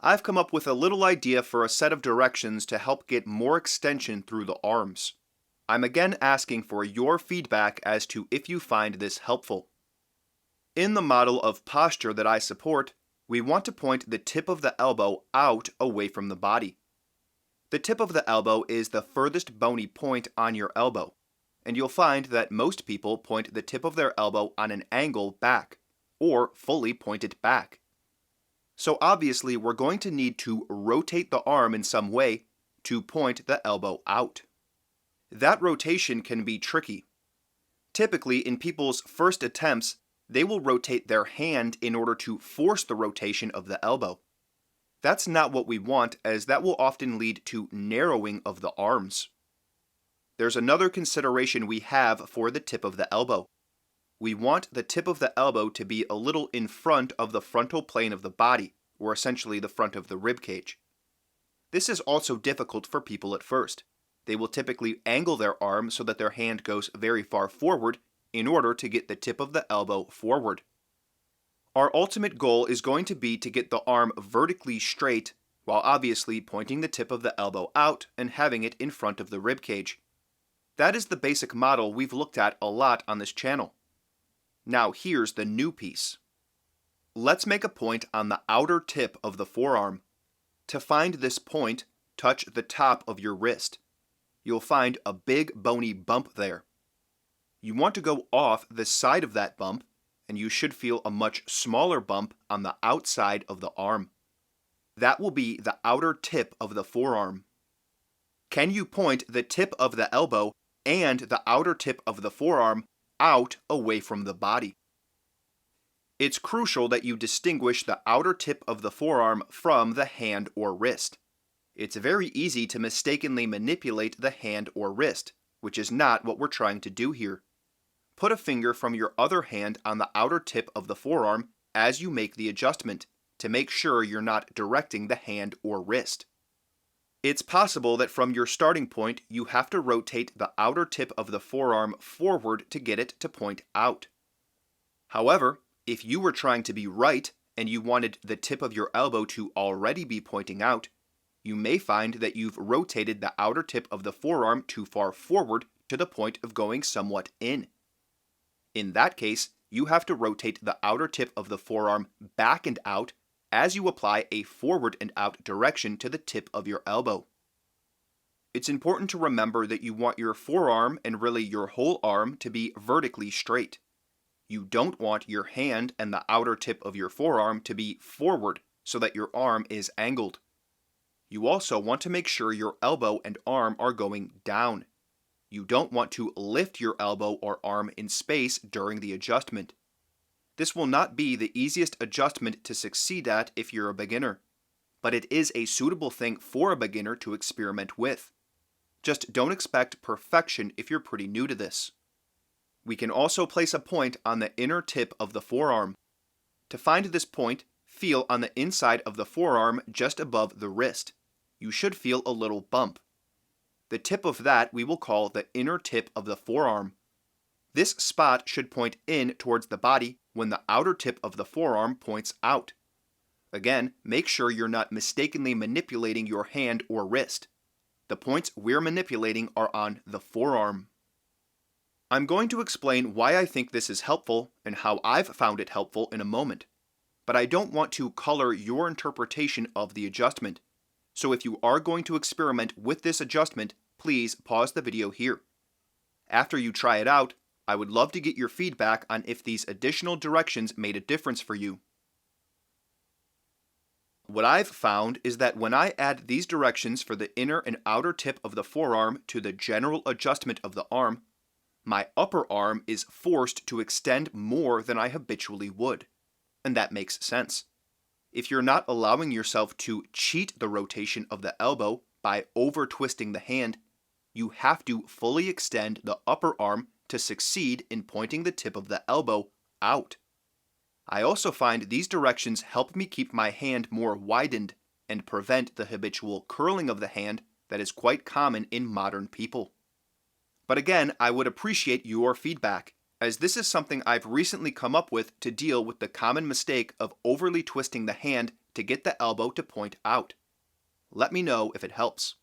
I've come up with a little idea for a set of directions to help get more extension through the arms. I'm again asking for your feedback as to if you find this helpful. In the model of posture that I support, we want to point the tip of the elbow out away from the body. The tip of the elbow is the furthest bony point on your elbow, and you'll find that most people point the tip of their elbow on an angle back, or fully point it back. So obviously we're going to need to rotate the arm in some way to point the elbow out. That rotation can be tricky. Typically, in people's first attempts, they will rotate their hand in order to force the rotation of the elbow. That's not what we want, as that will often lead to narrowing of the arms. There's another consideration we have for the tip of the elbow. We want the tip of the elbow to be a little in front of the frontal plane of the body, or essentially the front of the rib cage. This is also difficult for people at first. They will typically angle their arm so that their hand goes very far forward in order to get the tip of the elbow forward. Our ultimate goal is going to be to get the arm vertically straight, while obviously pointing the tip of the elbow out and having it in front of the rib cage. That is the basic model we've looked at a lot on this channel. Now here's the new piece. Let's make a point on the outer tip of the forearm. To find this point, touch the top of your wrist. You'll find a big bony bump there. You want to go off the side of that bump, and you should feel a much smaller bump on the outside of the arm. That will be the outer tip of the forearm. Can you point the tip of the elbow and the outer tip of the forearm out away from the body? It's crucial that you distinguish the outer tip of the forearm from the hand or wrist. It's very easy to mistakenly manipulate the hand or wrist, which is not what we're trying to do here. Put a finger from your other hand on the outer tip of the forearm as you make the adjustment, to make sure you're not directing the hand or wrist. It's possible that from your starting point you have to rotate the outer tip of the forearm forward to get it to point out. However, if you were trying to be right and you wanted the tip of your elbow to already be pointing out, you may find that you've rotated the outer tip of the forearm too far forward to the point of going somewhat in. In that case, you have to rotate the outer tip of the forearm back and out as you apply a forward and out direction to the tip of your elbow. It's important to remember that you want your forearm and really your whole arm to be vertically straight. You don't want your hand and the outer tip of your forearm to be forward so that your arm is angled. You also want to make sure your elbow and arm are going down. You don't want to lift your elbow or arm in space during the adjustment. This will not be the easiest adjustment to succeed at if you're a beginner, but it is a suitable thing for a beginner to experiment with. Just don't expect perfection if you're pretty new to this. We can also place a point on the inner tip of the forearm. To find this point, feel on the inside of the forearm just above the wrist. You should feel a little bump. The tip of that we will call the inner tip of the forearm. This spot should point in towards the body when the outer tip of the forearm points out. Again, make sure you're not mistakenly manipulating your hand or wrist. The points we're manipulating are on the forearm. I'm going to explain why I think this is helpful and how I've found it helpful in a moment. But I don't want to color your interpretation of the adjustment. So if you are going to experiment with this adjustment, please pause the video here. After you try it out, I would love to get your feedback on if these additional directions made a difference for you. What I've found is that when I add these directions for the inner and outer tip of the forearm to the general adjustment of the arm, my upper arm is forced to extend more than I habitually would. And that makes sense. If you're not allowing yourself to cheat the rotation of the elbow by over-twisting the hand, you have to fully extend the upper arm to succeed in pointing the tip of the elbow out. I also find these directions help me keep my hand more widened and prevent the habitual curling of the hand that is quite common in modern people. But again, I would appreciate your feedback, as this is something I've recently come up with to deal with the common mistake of overly twisting the hand to get the elbow to point out. Let me know if it helps.